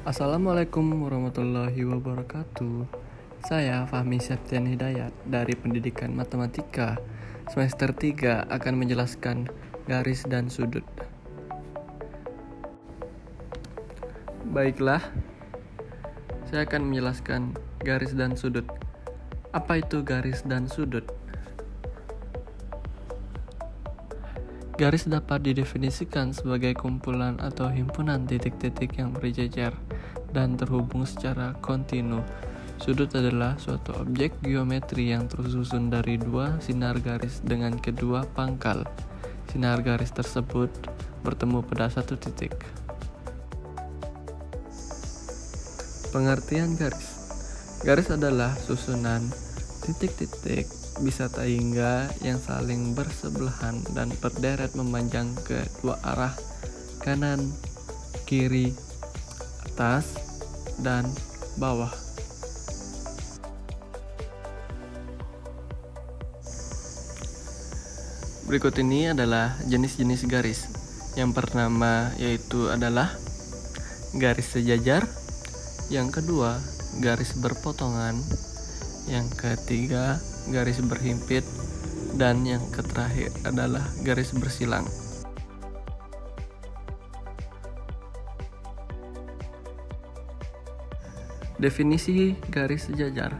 Assalamualaikum warahmatullahi wabarakatuh. Saya Fahmi Septian Hidayat dari Pendidikan Matematika semester 3 akan menjelaskan garis dan sudut. Baiklah, saya akan menjelaskan garis dan sudut. Apa itu garis dan sudut? Garis dapat didefinisikan sebagai kumpulan atau himpunan titik-titik yang berjejer dan terhubung secara kontinu. Sudut adalah suatu objek geometri yang tersusun dari dua sinar garis dengan kedua pangkal. Sinar garis tersebut bertemu pada satu titik. Pengertian garis. Garis adalah susunan titik-titik bisa tangga yang saling bersebelahan dan berderet memanjang ke dua arah, kanan, kiri, atas, dan bawah. Berikut ini adalah jenis-jenis garis. Yang pertama yaitu adalah garis sejajar, yang kedua garis berpotongan, yang ketiga garis berhimpit, dan yang terakhir adalah garis bersilang. Definisi garis sejajar.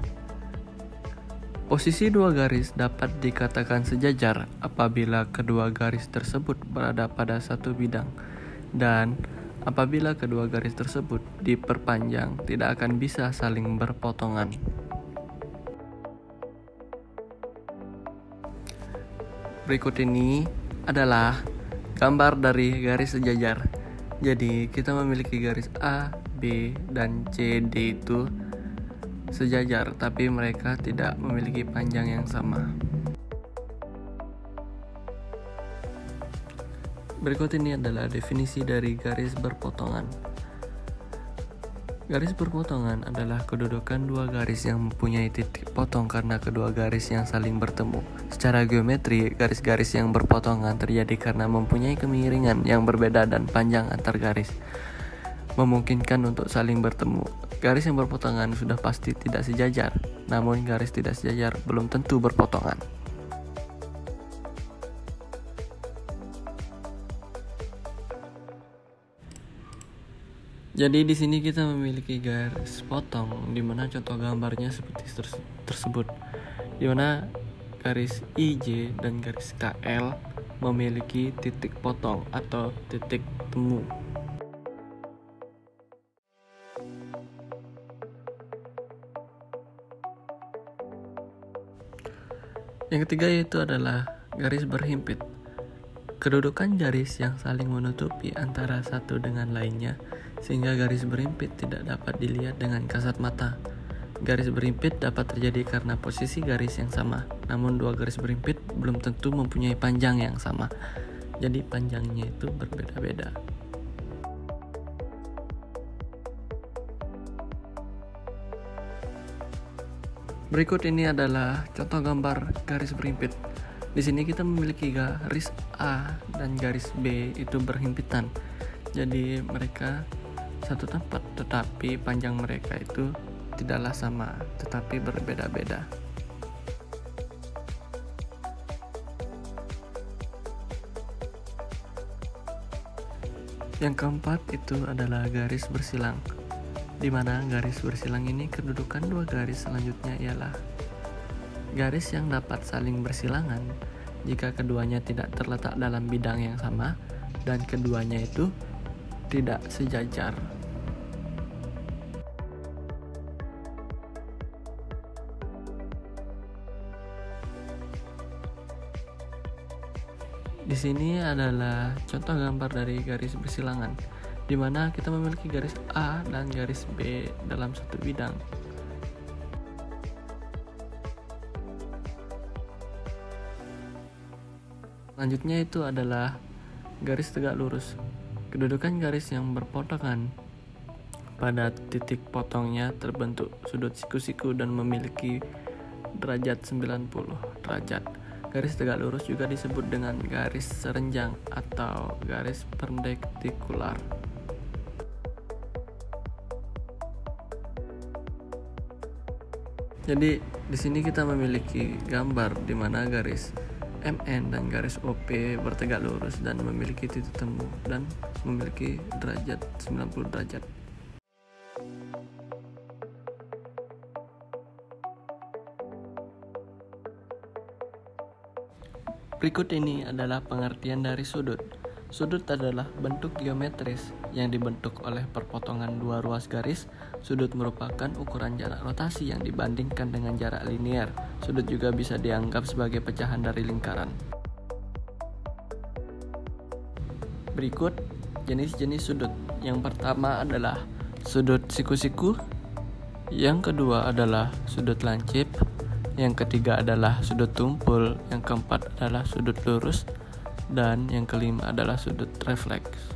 Posisi dua garis dapat dikatakan sejajar apabila kedua garis tersebut berada pada satu bidang, dan apabila kedua garis tersebut diperpanjang tidak akan bisa saling berpotongan. Berikut ini adalah gambar dari garis sejajar. Jadi kita memiliki garis A, B, dan C, D itu sejajar, tapi mereka tidak memiliki panjang yang sama. Berikut ini adalah definisi dari garis berpotongan. Garis berpotongan adalah kedudukan dua garis yang mempunyai titik potong karena kedua garis yang saling bertemu. Secara geometri, garis-garis yang berpotongan terjadi karena mempunyai kemiringan yang berbeda dan panjang antar garis, memungkinkan untuk saling bertemu. Garis yang berpotongan sudah pasti tidak sejajar, namun garis tidak sejajar belum tentu berpotongan. Jadi di sini kita memiliki garis potong, di mana contoh gambarnya seperti tersebut, di mana garis IJ dan garis KL memiliki titik potong atau titik temu. Yang ketiga yaitu adalah garis berhimpit. Kedudukan garis yang saling menutupi antara satu dengan lainnya sehingga garis berhimpit tidak dapat dilihat dengan kasat mata. Garis berhimpit dapat terjadi karena posisi garis yang sama, namun dua garis berhimpit belum tentu mempunyai panjang yang sama. Jadi panjangnya itu berbeda-beda. Berikut ini adalah contoh gambar garis berhimpit. Di sini kita memiliki garis A dan garis B itu berhimpitan. Jadi mereka satu tempat, tetapi panjang mereka itu tidaklah sama, tetapi berbeda-beda. Yang keempat itu adalah garis bersilang, di mana garis bersilang ini kedudukan dua garis selanjutnya ialah garis yang dapat saling bersilangan jika keduanya tidak terletak dalam bidang yang sama dan keduanya itu tidak sejajar. Di sini adalah contoh gambar dari garis bersilangan, di mana kita memiliki garis A dan garis B dalam satu bidang. Selanjutnya itu adalah garis tegak lurus. Kedudukan garis yang berpotongan pada titik potongnya terbentuk sudut siku-siku dan memiliki derajat 90 derajat. Garis tegak lurus juga disebut dengan garis serenjang atau garis perpendikular. Jadi di sini kita memiliki gambar di mana garis MN dan garis OP bertegak lurus dan memiliki titik temu dan memiliki derajat 90 derajat. Berikut ini adalah pengertian dari sudut. Sudut adalah bentuk geometris yang dibentuk oleh perpotongan dua ruas garis. Sudut merupakan ukuran jarak rotasi yang dibandingkan dengan jarak linear. Sudut juga bisa dianggap sebagai pecahan dari lingkaran. Berikut jenis-jenis sudut. Yang pertama adalah sudut siku-siku. Yang kedua adalah sudut lancip. Yang ketiga adalah sudut tumpul. Yang keempat adalah sudut lurus. Dan yang kelima adalah sudut refleks.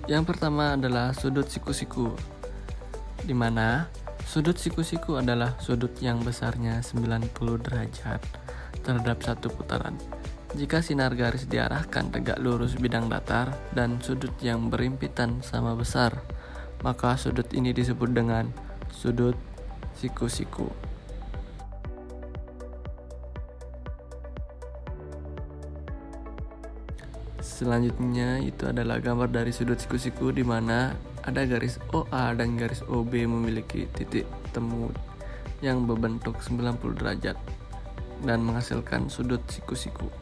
Yang pertama adalah sudut siku-siku, di mana sudut siku-siku adalah sudut yang besarnya 90 derajat terhadap satu putaran. Jika sinar garis diarahkan tegak lurus bidang datar dan sudut yang berimpitan sama besar, maka sudut ini disebut dengan sudut siku-siku. Selanjutnya itu adalah gambar dari sudut siku-siku di mana ada garis OA dan garis OB memiliki titik temu yang berbentuk 90 derajat dan menghasilkan sudut siku-siku.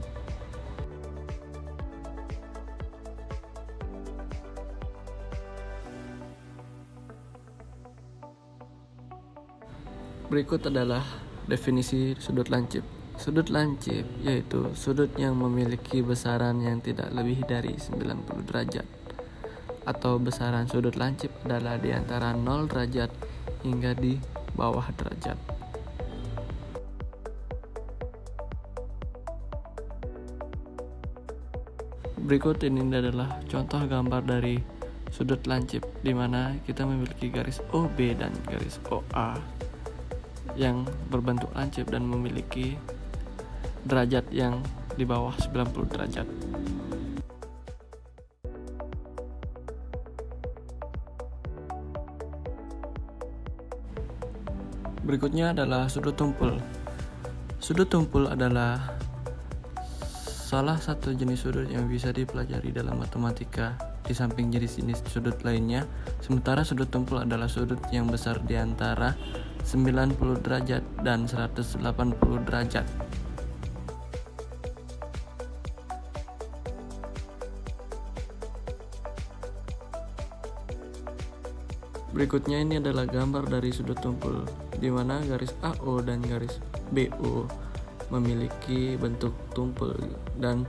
Berikut adalah definisi sudut lancip. Sudut lancip yaitu sudut yang memiliki besaran yang tidak lebih dari 90 derajat. Atau besaran sudut lancip adalah di antara 0 derajat hingga di bawah derajat. Berikut ini adalah contoh gambar dari sudut lancip di mana kita memiliki garis OB dan garis OA yang berbentuk lancip dan memiliki derajat yang di bawah 90 derajat. Berikutnya adalah sudut tumpul. Sudut tumpul adalah salah satu jenis sudut yang bisa dipelajari dalam matematika di samping jenis-jenis sudut lainnya. Sementara sudut tumpul adalah sudut yang besar di antara 90 derajat dan 180 derajat. Berikutnya ini adalah gambar dari sudut tumpul, di mana garis AO dan garis BO memiliki bentuk tumpul dan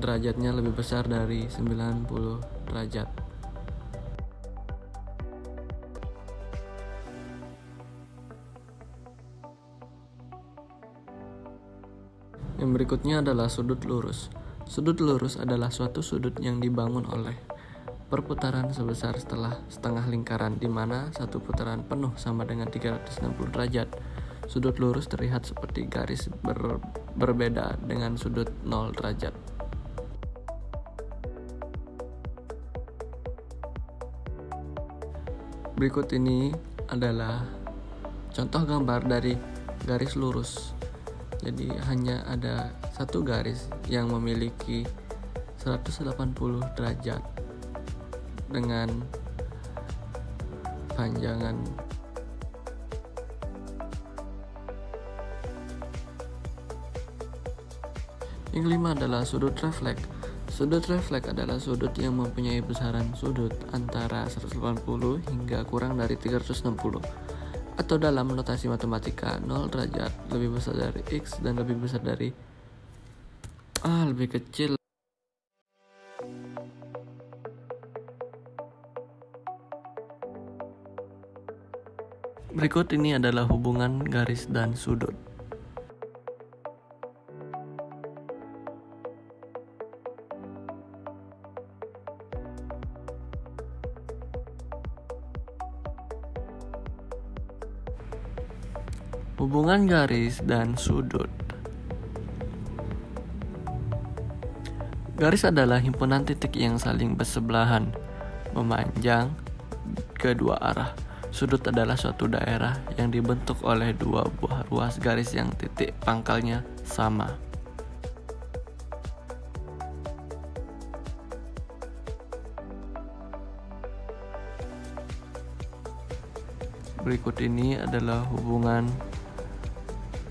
derajatnya lebih besar dari 90 derajat. Yang berikutnya adalah sudut lurus. Sudut lurus adalah suatu sudut yang dibangun oleh perputaran sebesar setengah lingkaran, di mana satu putaran penuh sama dengan 360 derajat. Sudut lurus terlihat seperti garis berbeda dengan sudut 0 derajat. Berikut ini adalah contoh gambar dari garis lurus. Jadi hanya ada satu garis yang memiliki 180 derajat dengan panjangan yang kelima adalah sudut refleks. Sudut refleks adalah sudut yang mempunyai besaran sudut antara 180 hingga kurang dari 360, atau dalam notasi matematika 0 derajat lebih besar dari X dan lebih besar dari lebih kecil. Berikut ini adalah hubungan garis dan sudut. Hubungan garis dan sudut. Garis adalah himpunan titik yang saling bersebelahan, memanjang kedua arah. Sudut adalah suatu daerah yang dibentuk oleh dua buah ruas garis yang titik pangkalnya sama. Berikut ini adalah hubungan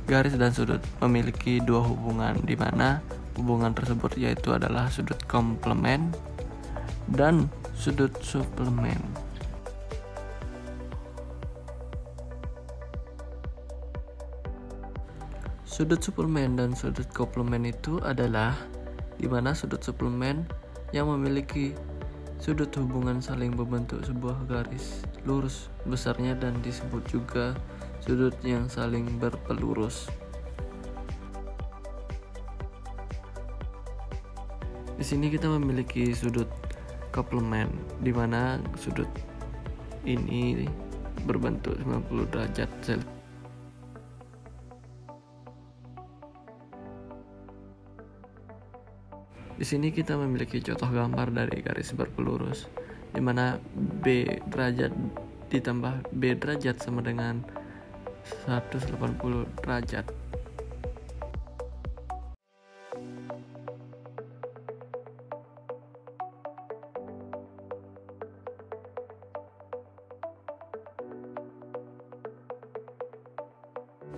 garis dan sudut. Memiliki dua hubungan, di mana hubungan tersebut yaitu adalah sudut komplement dan sudut suplemen. Sudut suplemen dan sudut komplement itu adalah di mana sudut suplemen yang memiliki sudut hubungan saling membentuk sebuah garis lurus besarnya dan disebut juga sudut yang saling berpelurus. Di sini kita memiliki sudut komplement di mana sudut ini berbentuk 90 derajat Celcius. Di sini kita memiliki contoh gambar dari garis berpelurus, di mana B derajat ditambah B derajat sama dengan 180 derajat.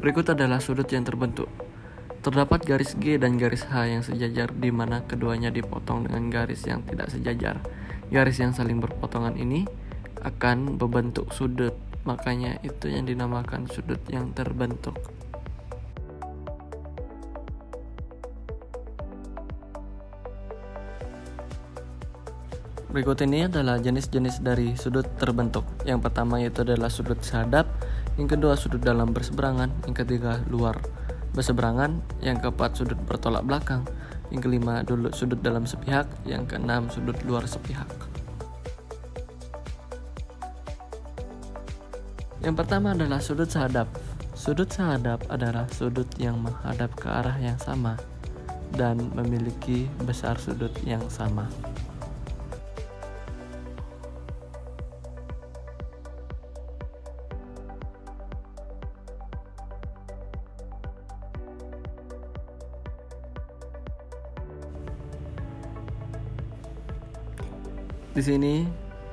Berikut adalah sudut yang terbentuk. Terdapat garis G dan garis H yang sejajar di mana keduanya dipotong dengan garis yang tidak sejajar. Garis yang saling berpotongan ini akan membentuk sudut, makanya itu yang dinamakan sudut yang terbentuk. Berikut ini adalah jenis-jenis dari sudut terbentuk. Yang pertama yaitu adalah sudut sehadap, yang kedua sudut dalam berseberangan, yang ketiga luar berseberangan, yang keempat sudut bertolak belakang, yang kelima sudut dalam sepihak, yang keenam sudut luar sepihak. Yang pertama adalah sudut sehadap. Sudut sehadap adalah sudut yang menghadap ke arah yang sama dan memiliki besar sudut yang sama. Di sini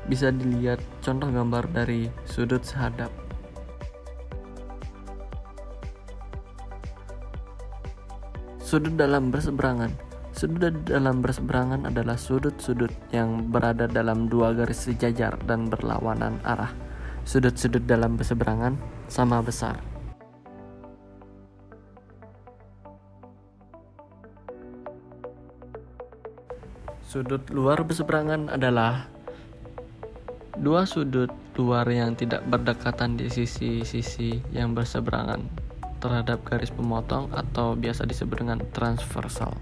bisa dilihat contoh gambar dari sudut sehadap. Sudut dalam berseberangan. Sudut dalam berseberangan adalah sudut-sudut yang berada dalam dua garis sejajar dan berlawanan arah. Sudut-sudut dalam berseberangan sama besar. Sudut luar berseberangan adalah dua sudut luar yang tidak berdekatan di sisi-sisi yang berseberangan terhadap garis pemotong atau biasa disebut dengan transversal.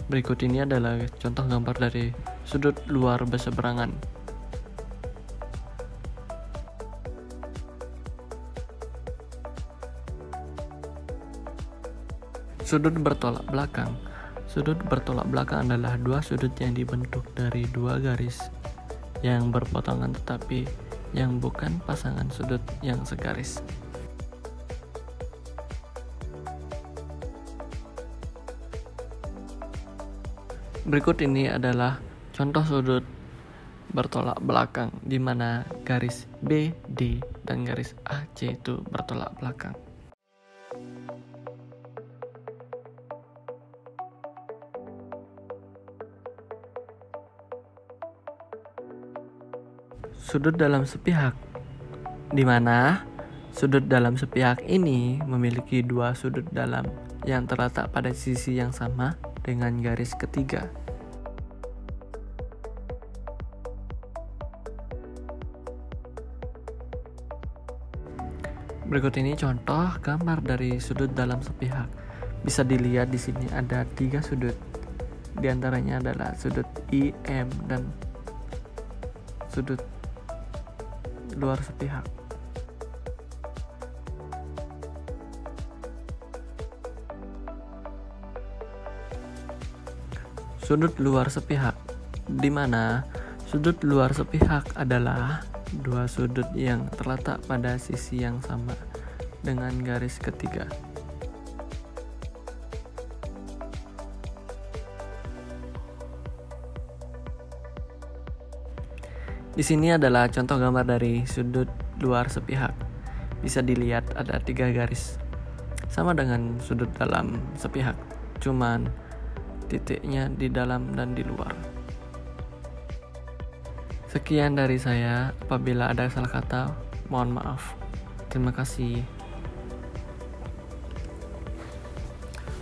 Berikut ini adalah contoh gambar dari sudut luar berseberangan. Sudut bertolak belakang. Sudut bertolak belakang adalah dua sudut yang dibentuk dari dua garis yang berpotongan tetapi yang bukan pasangan sudut yang segaris. Berikut ini adalah contoh sudut bertolak belakang di mana garis BD dan garis AC itu bertolak belakang. Sudut dalam sepihak, di mana sudut dalam sepihak ini memiliki dua sudut dalam yang terletak pada sisi yang sama dengan garis ketiga. Berikut ini contoh gambar dari sudut dalam sepihak. Bisa dilihat di sini ada 3 sudut. Di antaranya adalah sudut IM dan sudut luar sepihak. Sudut luar sepihak, di mana sudut luar sepihak adalah dua sudut yang terletak pada sisi yang sama dengan garis ketiga. Di sini adalah contoh gambar dari sudut luar sepihak. Bisa dilihat ada 3 garis, sama dengan sudut dalam sepihak, cuman titiknya di dalam dan di luar. Sekian dari saya, apabila ada salah kata, mohon maaf. Terima kasih.